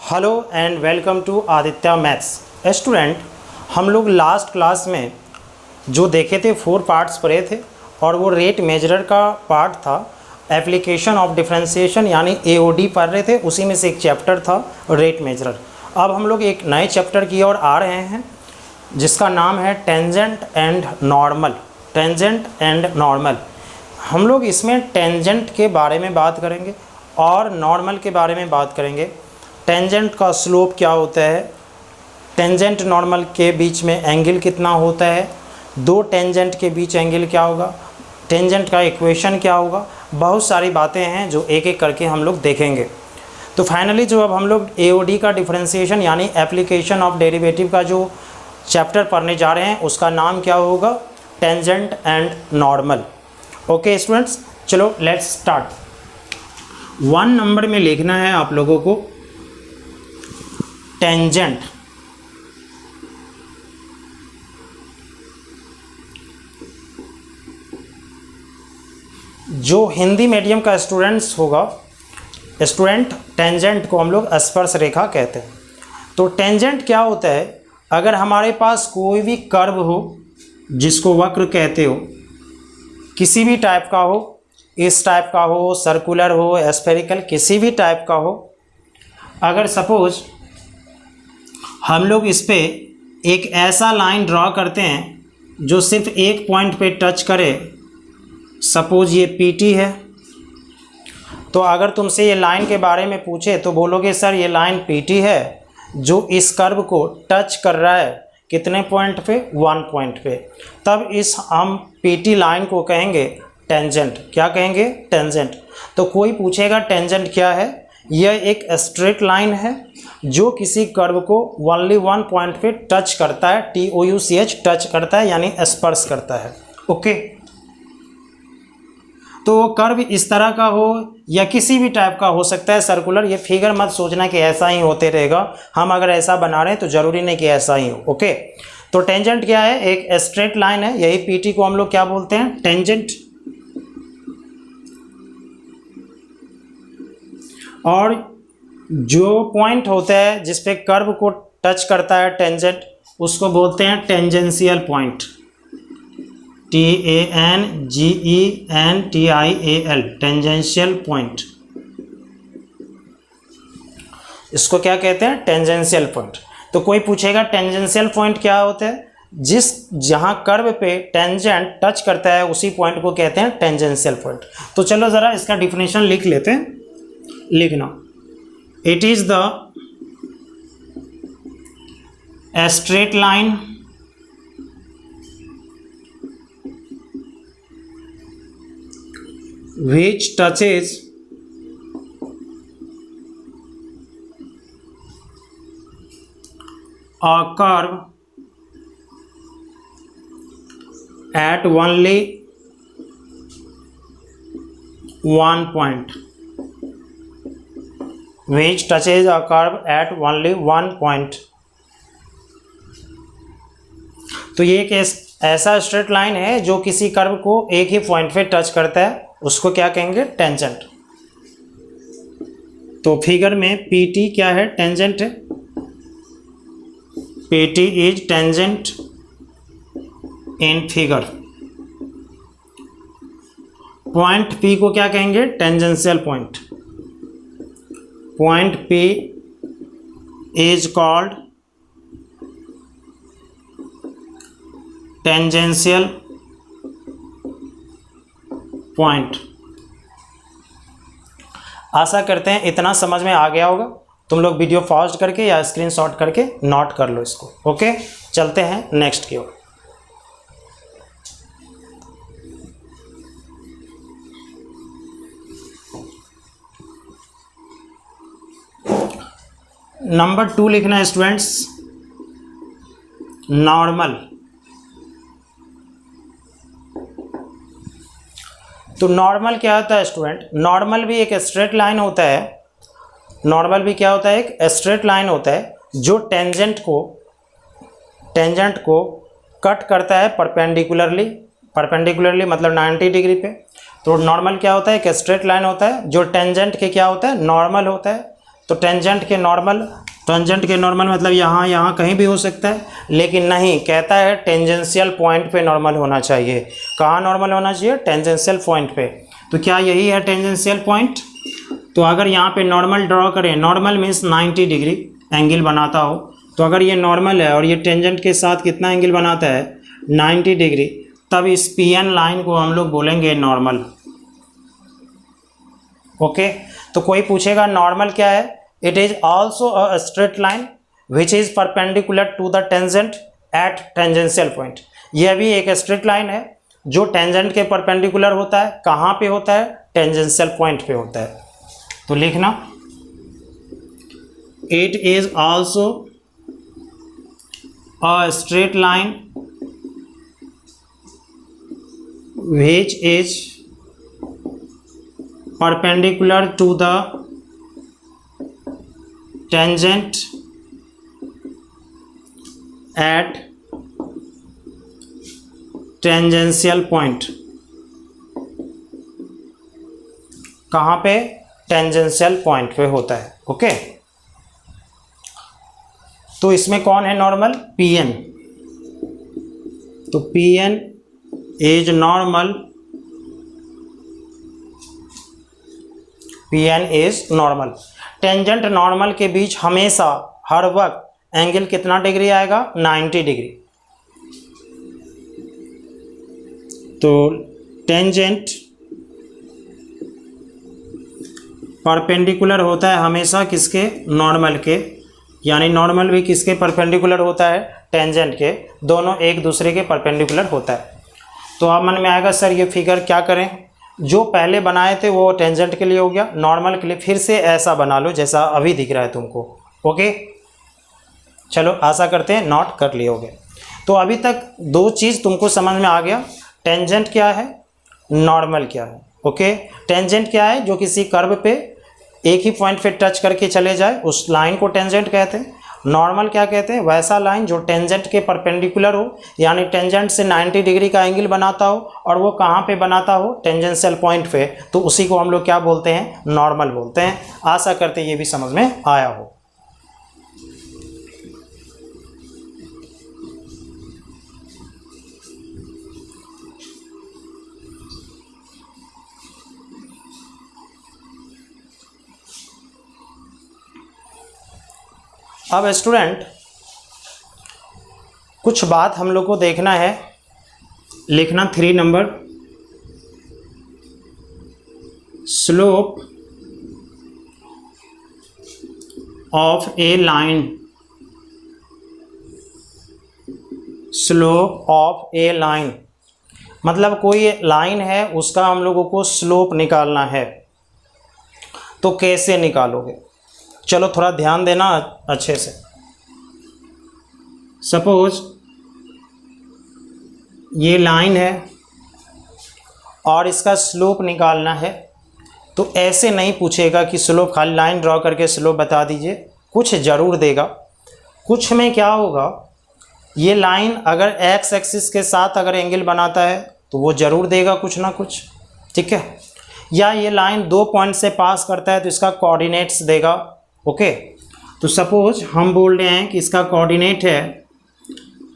Hello and welcome to Aditya maths student. हम लोग last class में जो देखे थे 4 पार्ट्स पढ़े थे और वो रेट मेजरर का पार्ट था। एप्लीकेशन ऑफ डिफरेंशिएशन यानी एओडी पढ़ रहे थे, उसी में से एक चैप्टर था रेट मेजरर। अब हम लोग एक नए चैप्टर की ओर आ रहे हैं जिसका नाम है tangent and normal. Tangent and normal, हम लोग इसमें टेंजेंट के बारे में बात करेंगे और नॉर्मल के बारे में बात करेंगे। टेंजेंट का स्लोप क्या होता है, टेंजेंट नॉर्मल के बीच में एंगल कितना होता है, दो टेंजेंट के बीच एंगल क्या होगा, टेंजेंट का इक्वेशन क्या होगा, बहुत सारी बातें हैं जो एक एक करके हम लोग देखेंगे। तो फाइनली जो अब हम लोग एओडी का डिफरेंशिएशन यानी एप्लीकेशन ऑफ डेरिवेटिव का जो चैप्टर पढ़ने जा रहे हैं उसका नाम क्या होगा, tangent and normal. Okay students, चलो लेट्स स्टार्ट। 1 नंबर में लिखना है आप लोगों को टेंजेंट। जो हिंदी मीडियम का स्टूडेंट्स होगा, स्टूडेंट टेंजेंट को हम लोग स्पर्श रेखा कहते हैं। तो टेंजेंट क्या होता है, अगर हमारे पास कोई भी कर्व हो जिसको वक्र कहते हो, किसी भी टाइप का हो, इस टाइप का हो, सर्कुलर हो, स्फेरिकल, किसी भी टाइप का हो, अगर सपोज हम लोग इस पे एक ऐसा लाइन ड्रॉ करते हैं जो सिर्फ एक पॉइंट पे टच करे, सपोज ये पीटी है, तो अगर तुमसे ये लाइन के बारे में पूछे तो बोलोगे सर ये लाइन पीटी है जो इस कर्व को टच कर रहा है कितने पॉइंट पे, 1 पॉइंट पे। तब इस हम पीटी लाइन को कहेंगे टेंजेंट। क्या कहेंगे, टेंजेंट। तो कोई पूछेगा टेंजेंट क्या है, यह एक स्ट्रेट लाइन है जो किसी कर्व को ओनली 1 पॉइंट पे टच करता है, TOUCH टच करता है यानी स्पर्श करता है। ओके, तो कर्व इस तरह का हो या किसी भी टाइप का हो सकता है, सर्कुलर। ये फिगर मत सोचना कि ऐसा ही होते रहेगा, हम अगर ऐसा बना रहे हैं तो ज़रूरी नहीं कि ऐसा ही हो। ओके, तो टेंजेंट क्या है, एक स्ट्रेट लाइन है, यही पीटी को हम लोग क्या बोलते हैं, टेंजेंट। और जो पॉइंट होता है जिस पे कर्व को टच करता है टेंजेंट, उसको बोलते हैं tangential point, TANGENTIAL, tangential point. इसको क्या कहते हैं, टेंजेंशियल पॉइंट। तो कोई पूछेगा टेंजेंशियल पॉइंट क्या होता है, जहां कर्व पे टेंजेंट टच करता है उसी पॉइंट को कहते हैं टेंजेंशियल पॉइंट। तो चलो ज़रा इसका डिफिनेशन लिख लेते हैं। लिखना, it is the a straight line which touches a curve at only 1 point, which touches a curve at only 1 point। तो ये एक ऐसा स्ट्रेट लाइन है जो किसी कर्व को एक ही पॉइंट पे टच करता है, उसको क्या कहेंगे, टेंजेंट। तो फिगर में पीटी क्या है, टेंजेंट है। PT is tangent in figure. Point P को क्या कहेंगे, tangential point. Point P is called tangential point। आशा करते हैं इतना समझ में आ गया होगा। तुम लोग वीडियो पॉज करके या स्क्रीनशॉट करके नोट कर लो इसको। ओके, चलते हैं नेक्स्ट की ओर। नंबर 2 लिखना है स्टूडेंट्स, नॉर्मल। तो नॉर्मल क्या होता है स्टूडेंट, नॉर्मल भी एक स्ट्रेट लाइन होता है। नॉर्मल भी क्या होता है, एक स्ट्रेट लाइन होता है जो टेंजेंट को कट करता है परपेंडिकुलरली मतलब 90 डिग्री पे। तो नॉर्मल क्या होता है, एक स्ट्रेट लाइन होता है जो टेंजेंट के क्या होता है, नॉर्मल होता है। तो टेंजेंट के नॉर्मल मतलब यहाँ कहीं भी हो सकता है, लेकिन नहीं, कहता है टेंजेंशियल पॉइंट पे नॉर्मल होना चाहिए। कहाँ नॉर्मल होना चाहिए? टेंजेंशियल पॉइंट पे। तो क्या यही है टेंजेंशियल पॉइंट? तो अगर यहाँ पे नॉर्मल ड्रॉ करें, नॉर्मल मीन्स 90 डिग्री एंगल बनाता हो, तो अगर ये नॉर्मल है और ये टेंजेंट के साथ कितना एंगल बनाता है? 90 डिग्री, तब इस पी एन लाइन को हम लोग बोलेंगे नॉर्मल। ओके, तो कोई पूछेगा नॉर्मल क्या है? It is also a straight line which is perpendicular to the tangent at tangential point. यह भी एक स्ट्रेट लाइन है जो टेंजेंट के परपेंडिकुलर होता है। कहाँ पे होता है? टेंजेंशियल पॉइंट पे होता है। तो लिखना, it is also a straight line which is perpendicular to the tangent at tangential point। कहाँ पे? टेंजेंशियल पॉइंट पे होता है। ओके, तो इसमें कौन है नॉर्मल? P n. तो p n is normal, p n is normal. Tangent normal के बीच हमेशा हर वक्त एंगल कितना डिग्री आएगा? 90 डिग्री। तो टेंजेंट परपेंडिकुलर होता है हमेशा किसके? नॉर्मल के, यानी नॉर्मल भी किसके परपेंडिकुलर होता है? टेंजेंट के। दोनों एक दूसरे के परपेंडिकुलर होता है। तो अब मन में आएगा सर ये फिगर क्या करें? जो पहले बनाए थे वो टेंजेंट के लिए हो गया, नॉर्मल के लिए फिर से ऐसा बना लो जैसा अभी दिख रहा है तुमको। ओके, चलो आशा करते हैं नोट कर लिए होगे। तो अभी तक दो चीज़ तुमको समझ में आ गया, टेंजेंट क्या है, नॉर्मल क्या है। ओके, टेंजेंट क्या है? जो किसी कर्व पे एक ही पॉइंट पे टच करके चले जाए उस लाइन को टेंजेंट कहते हैं। नॉर्मल क्या कहते हैं? वैसा लाइन जो टेंजेंट के परपेंडिकुलर हो, यानी टेंजेंट से 90 डिग्री का एंगल बनाता हो, और वो कहाँ पे बनाता हो? टेंजेंशियल पॉइंट पे। तो उसी को हम लोग क्या बोलते हैं? नॉर्मल बोलते हैं। आशा करते ये भी समझ में आया हो। अब स्टूडेंट कुछ बात हम लोग को देखना है, लिखना 3 number, slope of A line, slope of A line मतलब कोई लाइन है उसका हम लोगों को स्लोप निकालना है। तो कैसे निकालोगे? चलो थोड़ा ध्यान देना अच्छे से। सपोज ये लाइन है और इसका स्लोप निकालना है, तो ऐसे नहीं पूछेगा कि स्लोप, खाली लाइन ड्रॉ करके स्लोप बता दीजिए, कुछ ज़रूर देगा। कुछ में क्या होगा, ये लाइन अगर एक्स एक्सिस के साथ अगर एंगल बनाता है तो वो ज़रूर देगा कुछ ना कुछ, ठीक है। या ये लाइन 2 पॉइंट से पास करता है तो इसका कोऑर्डिनेट्स देगा। ओके, तो सपोज हम बोल रहे हैं कि इसका कोऑर्डिनेट है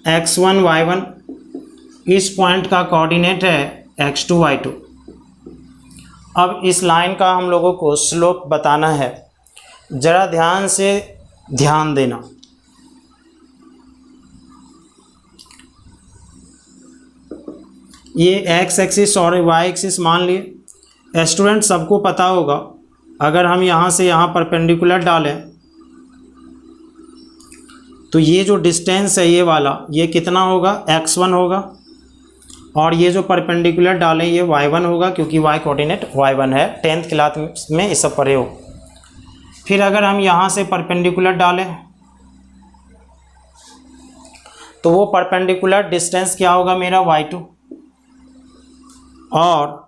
x1 y1, इस पॉइंट का कोऑर्डिनेट है x2 y2। अब इस लाइन का हम लोगों को स्लोप बताना है। ज़रा ध्यान से ध्यान देना। ये x एक्सिस और y एक्सिस मान लिए। स्टूडेंट सबको पता होगा, अगर हम यहाँ से यहाँ परपेंडिकुलर डालें तो ये जो डिस्टेंस है ये वाला, ये कितना होगा? x1 होगा, और ये जो परपेंडिकुलर डालें ये y1 होगा, क्योंकि y कोऑर्डिनेट y1 है। 10th क्लास में ये सब पढ़े हो। फिर अगर हम यहाँ से परपेंडिकुलर डालें तो वो परपेंडिकुलर डिस्टेंस क्या होगा मेरा? y2, और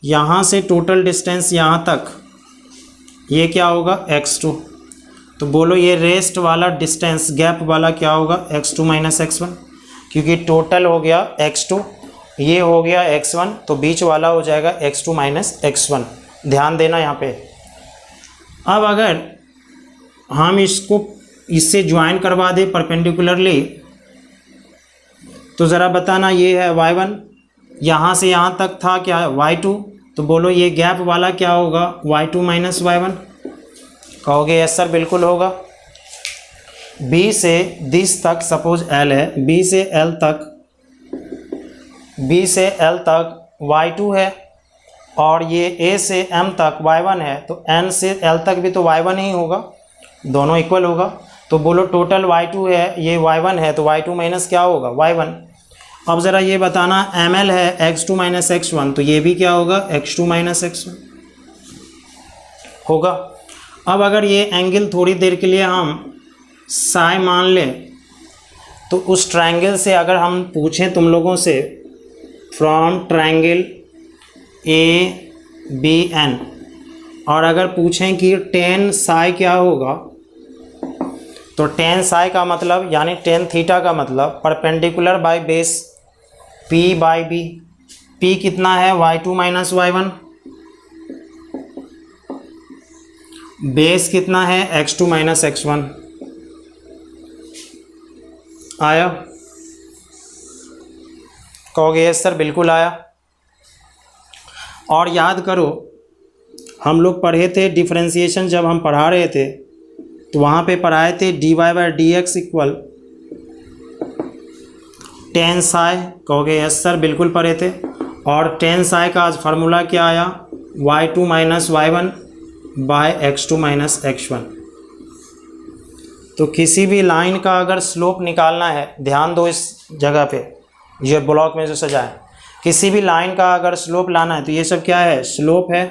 यहाँ से टोटल डिस्टेंस यहाँ तक ये क्या होगा? x2। तो बोलो ये रेस्ट वाला डिस्टेंस, गैप वाला क्या होगा? x2 माइनस x1, क्योंकि टोटल हो गया x2, ये हो गया x1, तो बीच वाला हो जाएगा x2 माइनस x1। ध्यान देना यहाँ पे। अब अगर हम इसको इससे ज्वाइन करवा दें परपेंडिकुलरली, तो ज़रा बताना, ये है y1, यहाँ से यहाँ तक था क्या है y2, तो बोलो ये गैप वाला क्या होगा y2 माइनस y1। कहोगे यस सर बिल्कुल होगा। B से दिस तक सपोज L है, B से L तक y2 है, और ये A से M तक y1 है, तो N से L तक भी तो y1 ही होगा, दोनों इक्वल होगा। तो बोलो टोटल y2 है, ये y1 है, तो y2 माइनस क्या होगा y1। अब ज़रा ये बताना, ml है x2 माइनस x1, तो ये भी क्या होगा x2 माइनस x1 होगा। अब अगर ये एंगल थोड़ी देर के लिए हम साई मान लें, तो उस ट्रायंगल से अगर हम पूछें तुम लोगों से फ्रॉम ट्रायंगल ABN, और अगर पूछें कि टेन साई क्या होगा, तो टेन साई का मतलब यानी टेन थीटा का मतलब perpendicular by base P by B। P कितना है y2 माइनस y1, बेस कितना है x2 माइनस x1। आया? कहोगे यस सर बिल्कुल आया। और याद करो, हम लोग पढ़े थे डिफरेंशिएशन, जब हम पढ़ा रहे थे तो वहाँ पे पढ़ाए थे dy by D x equal tan Sai. कहोगे यस सर बिल्कुल पढ़े थे। और टेन साई का आज फार्मूला क्या आया y2 minus y1 bye x2 minus x1। तो किसी भी लाइन का अगर स्लोप निकालना है, ध्यान दो इस जगह पे, ये ब्लॉक में जो सजा है, किसी भी लाइन का अगर स्लोप लाना है, तो ये सब क्या है स्लोप है।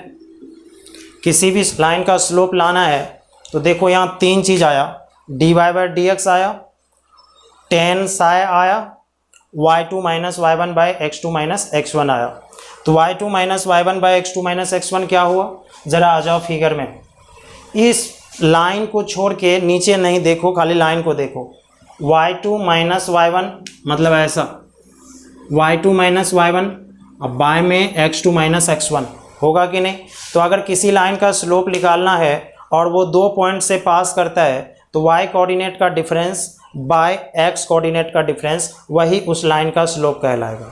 किसी भी लाइन का स्लोप लाना है तो देखो यहाँ तीन चीज़ आया, dy बाई डी एक्स आया, टेन साई आया, y2 minus y1 by x2 minus x1 आया। तो y2 minus y1 by x2 minus x1 क्या हुआ, ज़रा आ जाओ फिगर में। इस लाइन को छोड़ के नीचे नहीं देखो, खाली लाइन को देखो। y2 माइनस y1 मतलब ऐसा, y2 माइनस y1 अब बाय में x2 माइनस x1 होगा कि नहीं। तो अगर किसी लाइन का स्लोप निकालना है और वो दो पॉइंट से पास करता है, तो y कोऑर्डिनेट का डिफरेंस बाय x कोऑर्डिनेट का डिफरेंस वही उस लाइन का स्लोप कहलाएगा।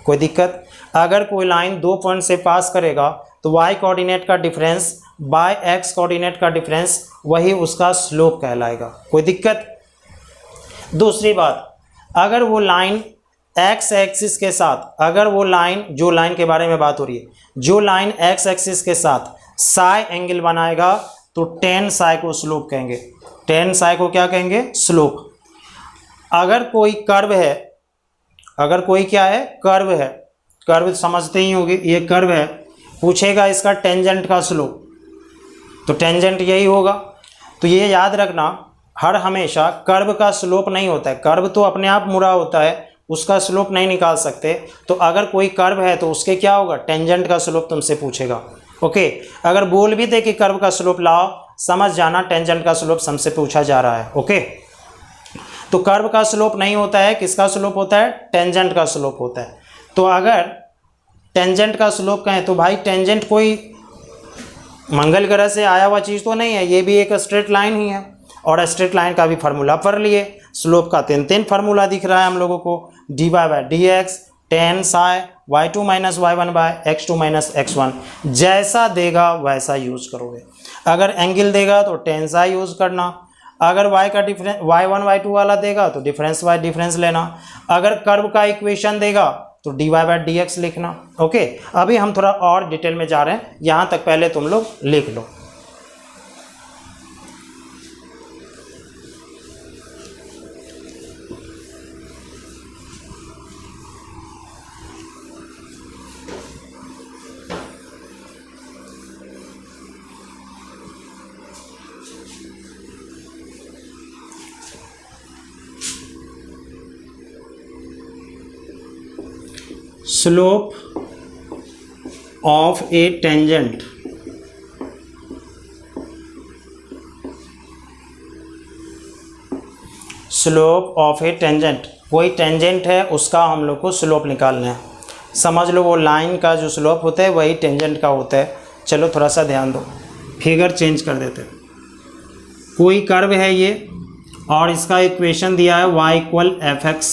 कोई दिक्कत? अगर कोई लाइन दो पॉइंट से पास करेगा तो y कोऑर्डिनेट का डिफरेंस बाय x कोऑर्डिनेट का डिफरेंस वही उसका स्लोप कहलाएगा। कोई दिक्कत? दूसरी बात, अगर वो लाइन x एक्सिस के साथ, अगर वो लाइन, जो लाइन के बारे में बात हो रही है, जो लाइन x एक्सिस के साथ साई एंगल बनाएगा, तो टेन साई को स्लोप कहेंगे। टेन साई को क्या कहेंगे? स्लोप। अगर कोई कर्व है, अगर कोई क्या है कर्व है, कर्व समझते ही होंगे, ये कर्व है, पूछेगा इसका टेंजेंट का स्लोप, तो टेंजेंट यही होगा। तो ये याद रखना, हर हमेशा कर्व का स्लोप नहीं होता है, कर्व तो अपने आप मुड़ा होता है, उसका स्लोप नहीं निकाल सकते। तो अगर कोई कर्व है तो उसके क्या होगा, टेंजेंट का स्लोप तुमसे पूछेगा। ओके, अगर बोल भी दे कि कर्व का स्लोप लाओ, समझ जाना टेंजेंट का स्लोप हमसे पूछा जा रहा है। ओके, तो कर्व का स्लोप नहीं होता है, किसका स्लोप होता है? टेंजेंट का स्लोप होता है। तो अगर टेंजेंट का स्लोप कहें तो भाई टेंजेंट कोई मंगल ग्रह से आया हुआ चीज़ तो नहीं है, ये भी एक स्ट्रेट लाइन ही है। और स्ट्रेट लाइन का भी फार्मूला पढ़ लिए, स्लोप का तीन फार्मूला दिख रहा है हम लोगों को, dy by D x, ten Sai, y2 minus y1 by x2 minus x1। जैसा देगा वैसा यूज़ करोगे। अगर एंगल देगा तो टेन साई यूज़ करना, अगर y का डिफरेंस y1 y2 वाला देगा तो डिफरेंस बाय डिफरेंस लेना, अगर कर्व का इक्वेशन देगा तो dy बाई डी एक्स लिखना। ओके, अभी हम थोड़ा और डिटेल में जा रहे हैं, यहाँ तक पहले तुम लोग लिख लो। Slope of a tangent slope of A tangent, कोई टेंजेंट है उसका हम लोग को स्लोप निकालना है। समझ लो वो लाइन का जो स्लोप होता है वही टेंजेंट का होता है। चलो थोड़ा सा ध्यान दो, फिगर चेंज कर देते हैं। कोई कर्व है ये और इसका इक्वेशन दिया है y equal F x.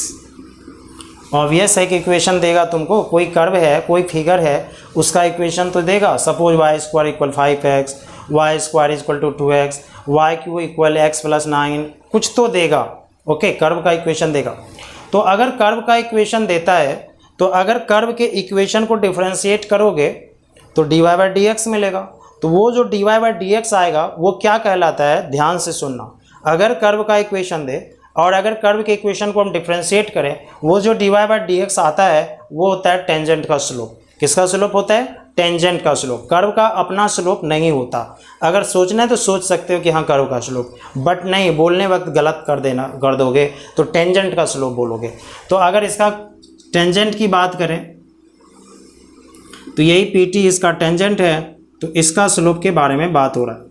Obvious है कि इक्वेशन देगा तुमको, कोई कर्व है, कोई फिगर है, उसका इक्वेशन तो देगा। Suppose Y square equal 5x, Y square equal to 2x, Y Q equal x plus 9, कुछ तो देगा। ओके, कर्व का इक्वेशन देगा। तो अगर कर्व का इक्वेशन देता है तो अगर कर्व के इक्वेशन को डिफरेंशिएट करोगे तो dy बाई डी एक्स मिलेगा। तो वो जो dy बाई डी एक्स आएगा वो क्या कहलाता है, ध्यान से सुनना। अगर कर्व का इक्वेशन दे और अगर कर्व के इक्वेशन को हम डिफरेंशिएट करें, वो जो dy बाई डी एक्स आता है वो होता है टेंजेंट का स्लोप। किसका स्लोप होता है, टेंजेंट का स्लोप। कर्व का अपना स्लोप नहीं होता। अगर सोचना है तो सोच सकते हो कि हाँ कर्व का स्लोप, बट नहीं, बोलने वक्त गलत कर दोगे तो टेंजेंट का स्लोप बोलोगे। तो अगर इसका टेंजेंट की बात करें तो यही PT इसका टेंजेंट है, तो इसका स्लोप के बारे में बात हो रहा है।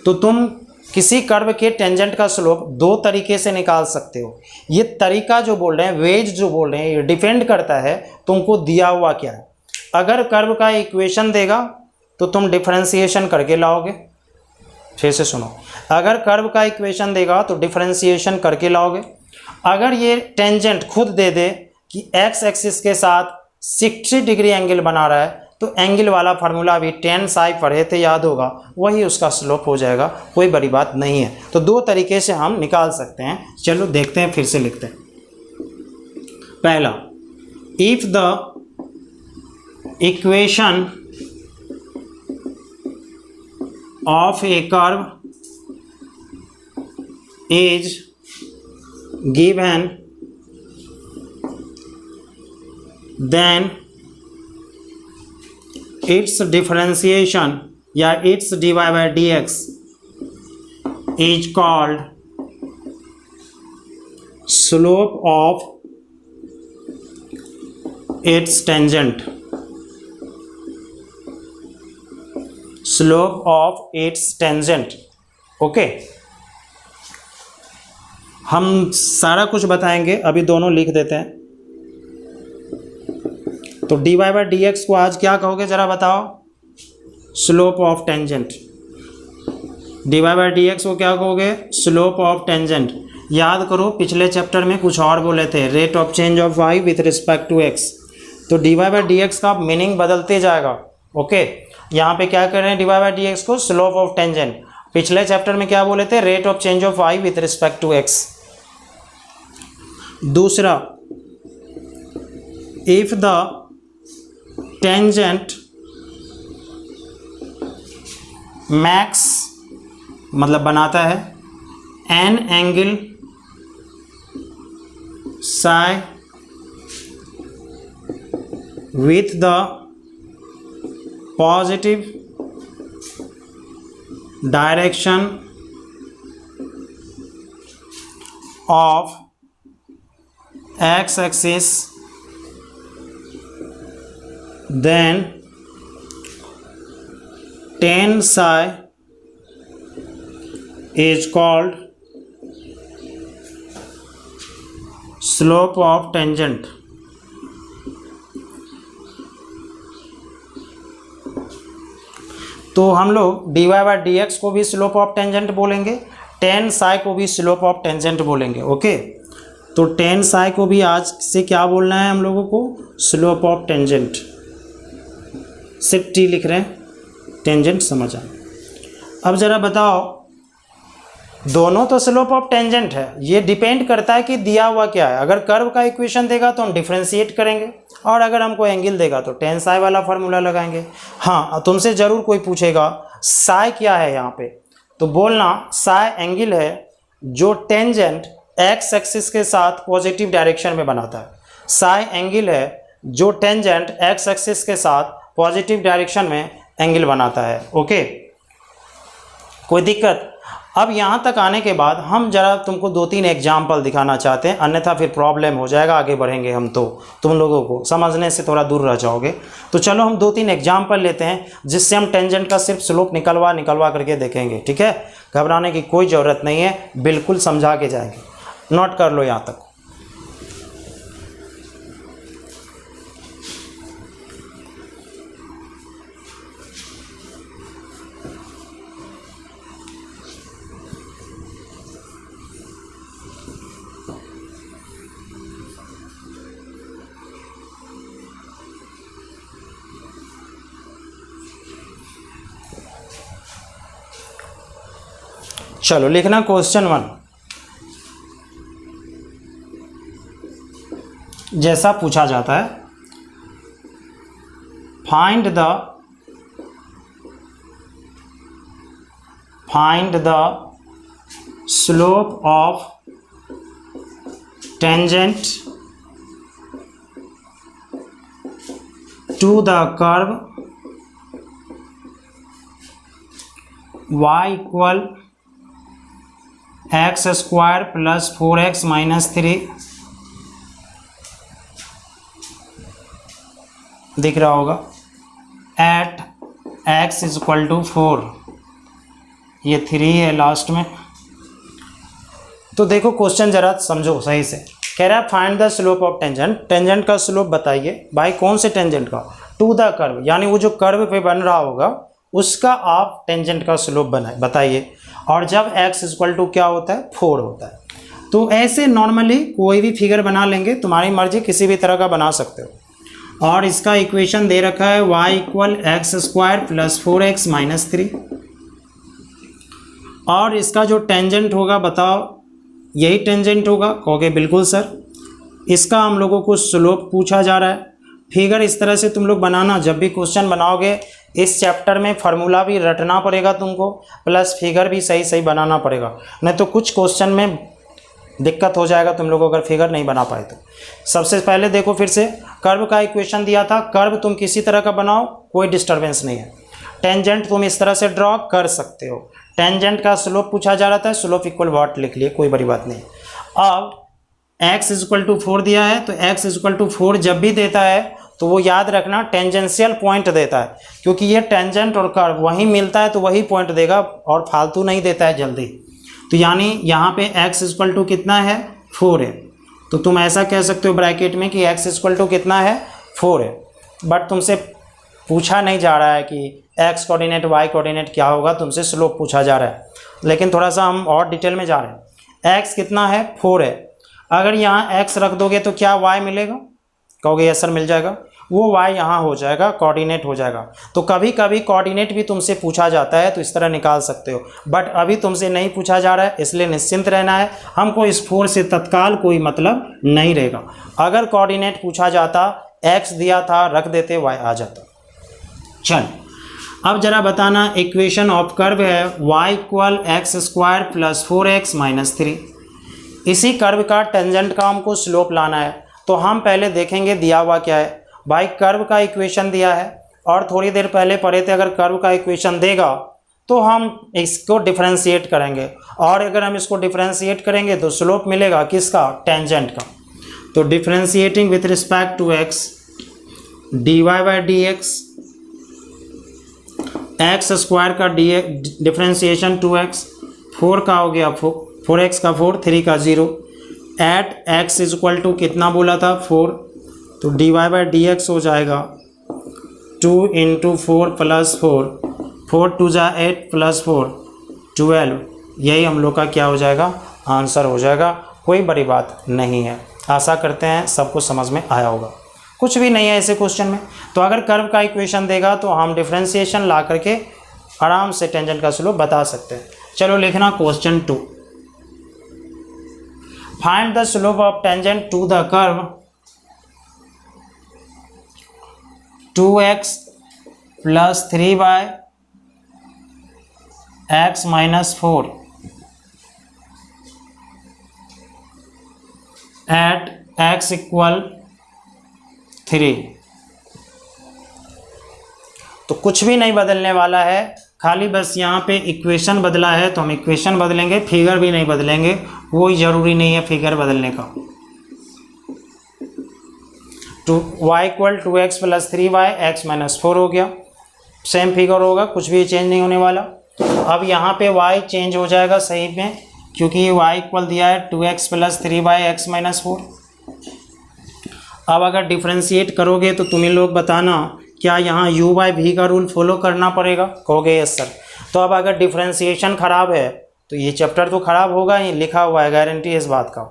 तो तुम किसी कर्व के टेंजेंट का स्लोप दो तरीके से निकाल सकते हो। ये तरीका जो बोल रहे हैं, वेज जो बोल रहे हैं, ये डिपेंड करता है तुमको दिया हुआ क्या है। अगर कर्व का इक्वेशन देगा तो तुम डिफरेंशिएशन करके लाओगे। फिर से सुनो, अगर कर्व का इक्वेशन देगा तो डिफरेंशिएशन करके लाओगे। अगर ये टेंजेंट खुद दे दे कि x एक्सिस के साथ 60 डिग्री एंगल बना रहा है तो एंगल वाला फार्मूला भी tan साई पढ़े थे, याद होगा, वही उसका स्लोप हो जाएगा। कोई बड़ी बात नहीं है। तो दो तरीके से हम निकाल सकते हैं। चलो देखते हैं, फिर से लिखते हैं। पहला, if the equation of A curve is given then its differentiation या its dy by dx is called slope of its tangent, slope of its tangent। Okay, हम सारा कुछ बताएंगे, अभी दोनों लिख देते हैं। तो dy बाई डी एक्स को आज क्या कहोगे जरा बताओ, slope of tangent. dy by D X को क्या कहोगे, स्लोप ऑफ टेंजेंट। याद करो पिछले चैप्टर में कुछ और बोले थे, rate of change of y with respect to x। तो dy बाई डी एक्स का मीनिंग बदलते जाएगा। ओके, यहाँ पे क्या कर रहे हैं, dy बाई डी एक्स को स्लोप ऑफ टेंजेंट। पिछले चैप्टर में क्या बोले थे, rate of change of y with respect to x। दूसरा, इफ द टेंजेंट मैक्स मतलब बनाता है an angle psi with the positive direction of X axis, then tan psi is called slope of tangent। तो हम लोग dy by D X को भी slope of tangent बोलेंगे, tan psi को भी स्लोप ऑफ टेंजेंट बोलेंगे। ओके, तो tan psi को भी आज से क्या बोलना है हम लोगों को, स्लोप ऑफ टेंजेंट। सिर्फ टी लिख रहे हैं, टेंजेंट समझ आए। अब ज़रा बताओ, दोनों तो स्लोप ऑफ टेंजेंट है, ये डिपेंड करता है कि दिया हुआ क्या है। अगर कर्व का इक्वेशन देगा तो हम डिफरेंशिएट करेंगे और अगर हमको एंगल देगा तो tan साई वाला फार्मूला लगाएंगे। हाँ, तुमसे ज़रूर कोई पूछेगा साई क्या है यहाँ पे, तो बोलना साई एंगल है जो टेंजेंट एक्स एक्सिस के साथ पॉजिटिव डायरेक्शन में बनाता है। साई एंगल है जो टेंजेंट एक्स एक्सिस के साथ पॉजिटिव डायरेक्शन में एंगल बनाता है। ओके, कोई दिक्कत। अब यहाँ तक आने के बाद हम जरा तुमको 2-3 एग्जाम्पल दिखाना चाहते हैं, अन्यथा फिर प्रॉब्लम हो जाएगा, आगे बढ़ेंगे हम तो तुम लोगों को समझने से थोड़ा दूर रह जाओगे। तो चलो हम 2-3 एग्जाम्पल लेते हैं जिससे हम टेंजेंट का सिर्फ स्लोप निकलवा करके देखेंगे। ठीक है, घबराने की कोई ज़रूरत नहीं है, बिल्कुल समझा के जाएंगे। नोट कर लो यहाँ तक। चलो लिखना क्वेश्चन 1। जैसा पूछा जाता है, find the slope of tangent to the curve y equal X square plus 4x minus 3 दिख रहा होगा at x is equal to 4। ये 3 है लास्ट में। तो देखो क्वेश्चन जरा समझो सही से। कह रहा है find the slope of tangent, tangent का स्लोप बताइए। भाई कौन से टेंजेंट का? टू द कर्व, यानी वो जो कर्व पे बन रहा होगा उसका आप टेंजेंट का स्लोप बताइए। और जब x इक्वल टू क्या होता है? 4 होता है। तो ऐसे नॉर्मली कोई भी फिगर बना लेंगे, तुम्हारी मर्जी, किसी भी तरह का बना सकते हो। और इसका इक्वेशन दे रखा है y equal X square plus 4x minus 3। और इसका जो टेंजेंट होगा बताओ, यही टेंजेंट होगा? कहोगे बिल्कुल सर। इसका हम लोगों को स्लोप पूछा जा रहा है। फिगर इस तरह से तुम लोग बनाना, जब भी क्वेश्चन बनाओगे इस चैप्टर में फार्मूला भी रटना पड़ेगा तुमको, प्लस फिगर भी सही सही बनाना पड़ेगा, नहीं तो कुछ क्वेश्चन में दिक्कत हो जाएगा तुम लोगों अगर फिगर नहीं बना पाए तो। सबसे पहले देखो फिर से, कर्व का इक्वेशन दिया था, कर्व तुम किसी तरह का बनाओ, कोई डिस्टर्बेंस नहीं है। टेंजेंट तुम इस तरह से ड्रॉ कर सकते हो। टेंजेंट का स्लोप पूछा जा रहा था, स्लोप इक्वल व्हाट लिख लिए, कोई बड़ी बात नहीं। अब x इक्वल टू 4 दिया है, तो x इक्वल टू 4 जब भी देता है तो वो याद रखना टेंजेंशियल पॉइंट देता है, क्योंकि ये टेंजेंट और कर्व वहीं मिलता है तो वही पॉइंट देगा और फालतू नहीं देता है जल्दी। तो यानी यहाँ पे x इक्वल टू कितना है? 4 है। तो तुम ऐसा कह सकते हो ब्रैकेट में कि x इक्वल टू कितना है? 4 है। बट तुमसे पूछा नहीं जा रहा है कि x कोऑर्डिनेट y कोऑर्डिनेट क्या होगा, तुमसे स्लोप पूछा जा रहा है। लेकिन थोड़ा सा हम और डिटेल में जा रहे हैं। x कितना है? 4 है। अगर यहाँ x रख दोगे तो क्या y मिलेगा? कहोगे यस सर मिल जाएगा। वो y यहाँ हो जाएगा, कोऑर्डिनेट हो जाएगा। तो कभी कभी कोऑर्डिनेट भी तुमसे पूछा जाता है तो इस तरह निकाल सकते हो, बट अभी तुमसे नहीं पूछा जा रहा है, इसलिए निश्चिंत रहना है। हमको इस 4 से तत्काल कोई मतलब नहीं रहेगा। अगर कोऑर्डिनेट पूछा जाता, x दिया था, रख देते, y आ जाता। चल अब जरा बताना, इक्वेशन ऑफ कर्व है y equal X square plus 4x minus 3। इसी कर्व का टेंजेंट का हमको स्लोप लाना है। तो हम पहले देखेंगे दिया हुआ क्या है। भाई कर्व का इक्वेशन दिया है और थोड़ी देर पहले पढ़े थे, अगर कर्व का इक्वेशन देगा तो हम इसको डिफरेंशिएट करेंगे, और अगर हम इसको डिफरेंशिएट करेंगे तो स्लोप मिलेगा किसका? टेंजेंट का। तो differentiating with respect to x dy by D X square का डिफरेंशिएशन 2x, 4 का हो गया 4x का 4, 3 का 0 at x is equal to कितना बोला था? 4। तो dy बाई डी एक्स हो जाएगा 2 इंटू 4 प्लस 4, 4 2 जा 8 प्लस 4 12। यही हम लोग का क्या हो जाएगा? आंसर हो जाएगा। कोई बड़ी बात नहीं है। आशा करते हैं सबको समझ में आया होगा। कुछ भी नहीं है ऐसे क्वेश्चन में। तो अगर कर्व का इक्वेशन देगा तो हम डिफरेंशिएशन ला करके आराम से टेंजेंट का स्लोप बता सकते हैं। चलो लिखना question 2। Find the slope of tangent to the curve 2x plus 3 by x minus 4 at x equal 3। तो कुछ भी नहीं बदलने वाला है, खाली बस यहाँ पे इक्वेशन बदला है तो हम इक्वेशन बदलेंगे, फिगर भी नहीं बदलेंगे, कोई ज़रूरी नहीं है फिगर बदलने का। Two y equal 2x plus 3y x minus 4 हो गया, सेम फिगर होगा, कुछ भी चेंज नहीं होने वाला। अब यहाँ पे y चेंज हो जाएगा सही में, क्योंकि ये y इक्वल दिया है 2x plus 3y x minus 4। अब अगर डिफ्रेंशिएट करोगे तो तुम लोग बताना क्या यहाँ u बाई वी का रूल फॉलो करना पड़ेगा? कहोगे यस सर। तो अब अगर डिफ्रेंशिएशन ख़राब है तो ये चैप्टर तो ख़राब होगा, ये लिखा हुआ है, गारंटी है इस बात का।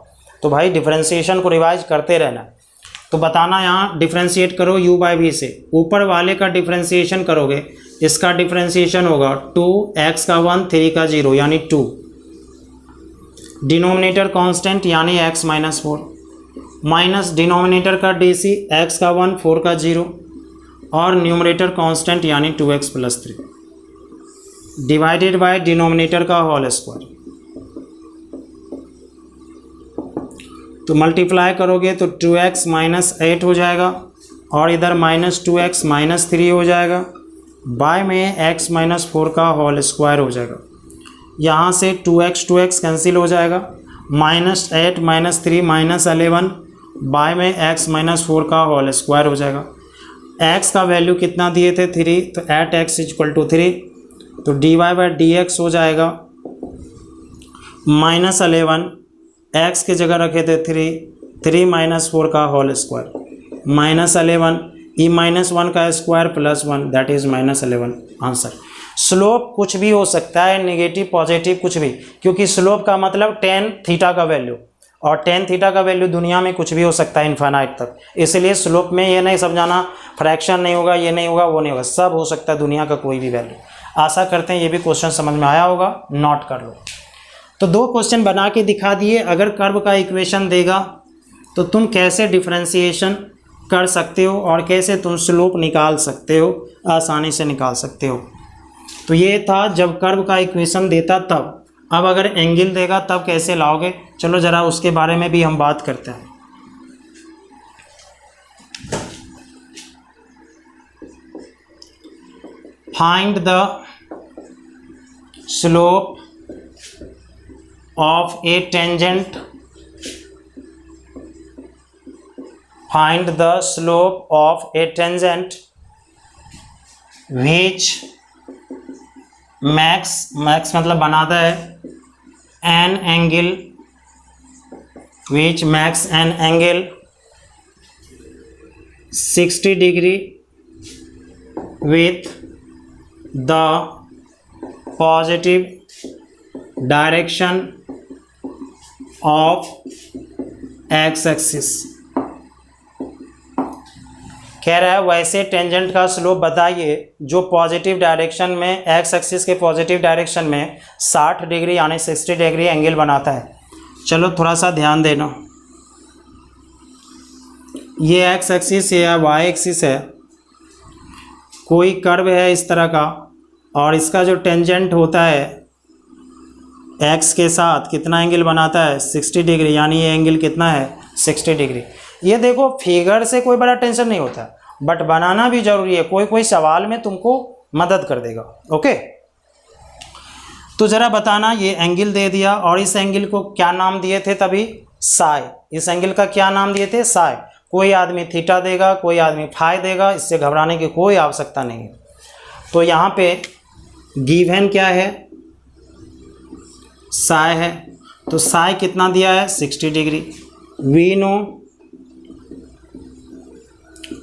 तो भाई डिफ्रेंशिएशन को रिवाइज करते रहना। तो बताना यहाँ डिफ्रेंशिएट करो u बाई वी से, ऊपर वाले का डिफ्रेंशिएशन करोगे, इसका डिफ्रेंशिएशन होगा 2x का 1 3 का 0 यानी 2, डिनोमिनेटर कांस्टेंट यानी x माइनस 4 माइनस डिनोमिनेटर का DC x का 1 4 का 0 और न्यूमरेटर कांस्टेंट यानी 2x plus 3 divided by denominator का होल स्क्वायर। तो मल्टीप्लाई करोगे तो 2x माइनस 8 हो जाएगा और इधर माइनस 2x माइनस 3 हो जाएगा, बाय में x माइनस 4 का होल स्क्वायर हो जाएगा। यहाँ से 2x कैंसिल हो जाएगा, माइनस 8 माइनस 3 माइनस 11 बाय में x माइनस 4 का होल स्क्वायर हो जाएगा। x का वैल्यू कितना दिए थे 3, तो 8x इक्वल टू 3, तो dy बाई डी एक्स हो जाएगा माइनस 11 x की जगह रखे थे 3 माइनस 4 का whole square minus 11 E minus 1 का square plus 1 that is minus 11 answer. Slope कुछ भी हो सकता है, नेगेटिव पॉजिटिव कुछ भी, क्योंकि स्लोप का मतलब टेन थीटा का वैल्यू, और टेन थीटा का वैल्यू दुनिया में कुछ भी हो सकता है इन्फाइनाइट तक। इसलिए स्लोप में ये नहीं समझाना फ्रैक्शन नहीं होगा, ये नहीं होगा, वो नहीं होगा, सब हो सकता है दुनिया का कोई भी वैल्यू। आशा करते हैं ये भी क्वेश्चन समझ में आया होगा, नोट कर लो। तो 2 क्वेश्चन बना के दिखा दिए। अगर कर्व का इक्वेशन देगा तो तुम कैसे डिफ्रेंशिएशन कर सकते हो और कैसे तुम स्लोप निकाल सकते हो, आसानी से निकाल सकते हो। तो ये था जब कर्व का इक्वेशन देता तब। अब अगर एंगल देगा तब कैसे लाओगे, चलो ज़रा उसके बारे में भी हम बात करते हैं। Find the slope of A tangent, find the slope of A tangent which max मतलब बनाता है an angle, which max an angle 60 degree with the positive direction of x axis। कह रहा है वैसे टेंजेंट का स्लोप बताइए जो पॉजिटिव डायरेक्शन में, एक्स एक्सिस के पॉजिटिव डायरेक्शन में 60 डिग्री यानी 60 डिग्री एंगल बनाता है। चलो थोड़ा सा ध्यान देना, ये एक्स एक्सिस या वाई एक्सिस है, कोई कर्व है इस तरह का, और इसका जो टेंजेंट होता है एक्स के साथ कितना एंगल बनाता है 60 डिग्री, यानी ये एंगल कितना है 60 डिग्री। ये देखो फिगर से कोई बड़ा टेंशन नहीं होता, बट बनाना भी जरूरी है, कोई कोई सवाल में तुमको मदद कर देगा। ओके, तो ज़रा बताना, ये एंगल दे दिया और इस एंगल को क्या नाम दिए थे तभी, साई। इस एंगल का क्या नाम दिए थे, साई। कोई आदमी थीटा देगा, कोई आदमी फाई देगा, इससे घबराने की कोई आवश्यकता नहीं है। तो यहाँ पे गिवन क्या है, साई है, तो साई कितना दिया है 60 degree. We know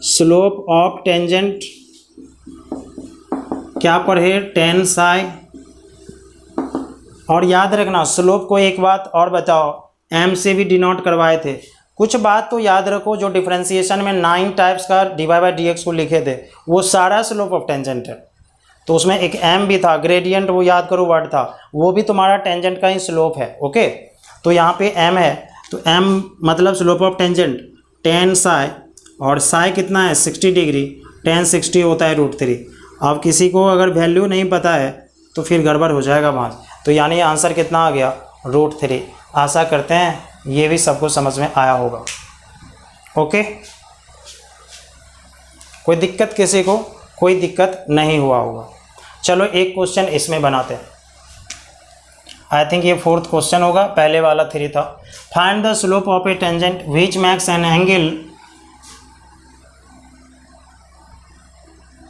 slope of tangent क्या पढ़े, टेन साई। और याद रखना स्लोप को एक बात और बताओ, एम से भी डिनोट करवाए थे। कुछ बात तो याद रखो, जो डिफरेंशिएशन में 9 टाइप्स का dy बाई डी एक्स को लिखे थे वो सारा स्लोप ऑफ टेंजेंट है। तो उसमें एक एम भी था, ग्रेडियंट, वो याद करो वर्ड था, वो भी तुम्हारा टेंजेंट का ही स्लोप है। ओके, तो यहाँ पे एम है, तो एम मतलब slope of tangent ten Sai, और साई कितना है 60 डिग्री, टेन 60 होता है √3। अब किसी को अगर वैल्यू नहीं पता है तो फिर गड़बड़ हो जाएगा वहाँ। तो यानी आंसर कितना आ गया √3। आशा करते हैं ये भी सबको समझ में आया होगा। ओके, कोई दिक्कत किसी को, कोई दिक्कत नहीं हुआ होगा। चलो एक क्वेश्चन इसमें बनाते हैं, आई थिंक ये 4th क्वेश्चन होगा, पहले वाला 3 था। Find the slope of A tangent which makes an angle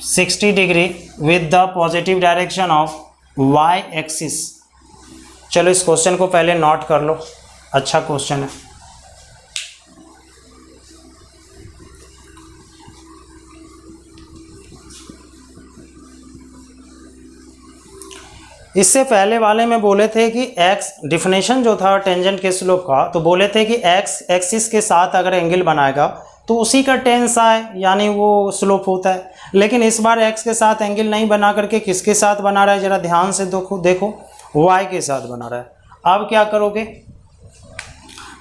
60 degree with the positive direction of y axis. चलो इस क्वेश्चन को पहले नोट कर लो, अच्छा क्वेश्चन है। इससे पहले वाले में बोले थे कि x डिफिनेशन जो था टेंजेंट के स्लोप का, तो बोले थे कि x एक्सिस के साथ अगर एंगल बनाएगा तो उसी का टेन साई यानी वो स्लोप होता है। लेकिन इस बार x के साथ एंगल नहीं बना करके किसके साथ बना रहा है, ज़रा ध्यान से देखो, y के साथ बना रहा है। अब क्या करोगे,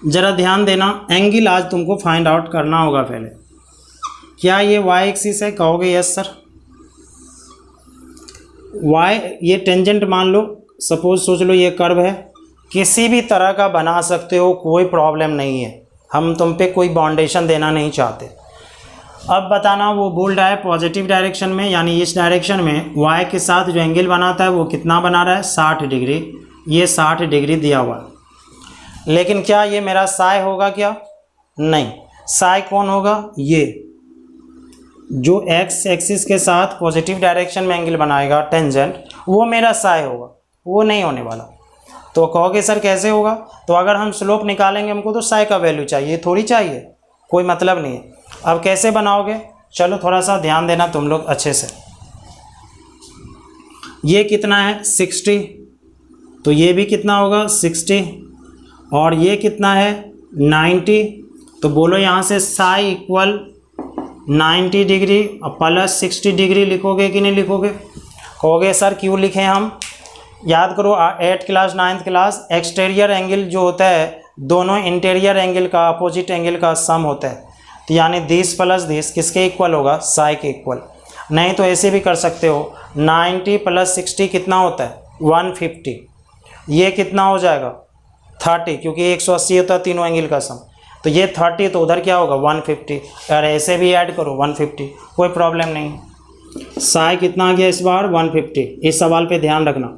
ज़रा ध्यान देना, एंगल आज तुमको फाइंड आउट करना होगा पहले। क्या ये वाई एक्सिस है? कहोगे यस सर। वाई ये टेंजेंट मान लो, सपोज सोच लो ये कर्व है, किसी भी तरह का बना सकते हो, कोई प्रॉब्लम नहीं है, हम तुम पे कोई बाउंडेशन देना नहीं चाहते। अब बताना वो बोल रहा है पॉजिटिव डायरेक्शन में, यानी इस डायरेक्शन में वाई के साथ जो एंगल बनाता है वो कितना बना रहा है? 60 डिग्री। ये 60 डिग्री दिया हुआ है, लेकिन क्या ये मेरा साई होगा क्या? नहीं। साई कौन होगा? ये जो एक्स एक्सिस के साथ पॉजिटिव डायरेक्शन में एंगल बनाएगा टेंजेंट, वो मेरा साई होगा, वो नहीं होने वाला। तो कहोगे सर कैसे होगा? तो अगर हम स्लोप निकालेंगे हमको तो साई का वैल्यू चाहिए, थोड़ी चाहिए, कोई मतलब नहीं है। अब कैसे बनाओगे? चलो थोड़ा सा ध्यान देना तुम लोग अच्छे से। ये कितना है? 60, तो ये भी कितना होगा? 60, और ये कितना है? 90। तो बोलो यहाँ से psi equal 90 degree plus 60 degree लिखोगे कि नहीं लिखोगे? कहोगे सर क्यों लिखें हम? याद करो 8th class 9th class, exterior angle जो होता है दोनों इंटीरियर एंगल का अपोजिट एंगल का सम होता है, तो यानी 10 प्लस 10 किसके इक्वल होगा? साई के इक्वल। नहीं तो ऐसे भी कर सकते हो, 90 प्लस 60 कितना होता है? 150। ये कितना हो जाएगा? 30, क्योंकि 180 होता है तीनों एंगल का सम, तो ये 30, तो उधर क्या होगा? 150। और ऐसे भी ऐड करो 150, कोई प्रॉब्लम नहीं। साई कितना आ गया इस बार? 150। इस सवाल पे ध्यान रखना।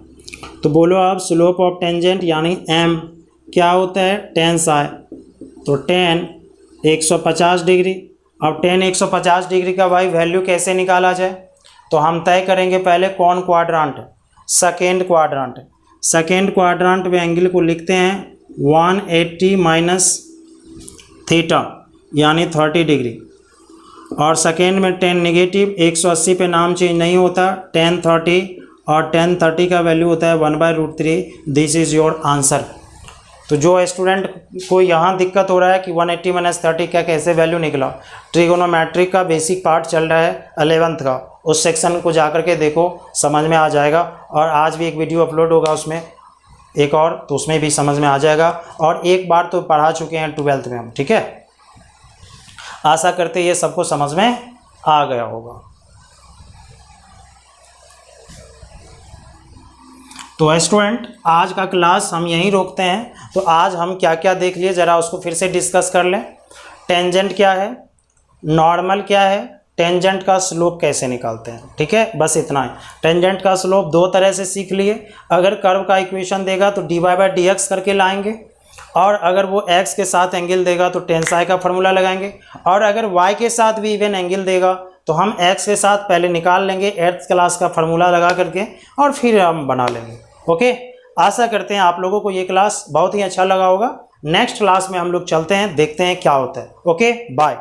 तो बोलो अब स्लोप ऑफ टेंजेंट यानी एम क्या होता है? 10 साई, तो 10 150 डिग्री। अब 10 150 डिग्री का भाई वैल्यू कैसे निकाला जाए? तो हम तय करेंगे पहले कौन quadrant? Second quadrant. Second quadrant में एंगल को लिखते हैं 180 माइनस थीटा यानी 30 डिग्री, और सेकेंड में 10 नेगेटिव, 180 पे नाम चेंज नहीं होता, 10 30, और 10 30 का वैल्यू होता है 1/√3। This is your answer. तो जो स्टूडेंट को यहाँ दिक्कत हो रहा है कि 180 माइनस 30 का कैसे वैल्यू निकला, ट्रिगोनोमेट्रिक का बेसिक पार्ट चल रहा है 11th का, उस सेक्शन को जा कर के देखो, समझ में आ जाएगा। और आज भी एक वीडियो अपलोड होगा उसमें एक और, तो उसमें भी समझ में आ जाएगा। और एक बार तो पढ़ा चुके हैं 12th में हम, ठीक है। आशा करते ये सबको समझ में आ गया होगा। तो स्टूडेंट आज का क्लास हम यहीं रोकते हैं। तो आज हम क्या क्या देख लिए ज़रा उसको फिर से डिस्कस कर लें। टेंजेंट क्या है, नॉर्मल क्या है, टेंजेंट का स्लोप कैसे निकालते हैं, ठीक है, बस इतना है। टेंजेंट का स्लोप दो तरह से सीख लिए। अगर कर्व का इक्वेशन देगा तो dy/dx करके लाएंगे, और अगर वो x के साथ एंगल देगा तो टेन साई का फार्मूला लगाएंगे, और अगर y के साथ भी इवन एंगल देगा तो हम x के साथ पहले निकाल लेंगे 8th क्लास का फार्मूला लगा करके, और फिर हम बना लेंगे। ओके, आशा करते हैं आप लोगों को ये क्लास बहुत ही अच्छा लगा होगा। नेक्स्ट क्लास में हम लोग चलते हैं, देखते हैं क्या होता है। Okay, bye.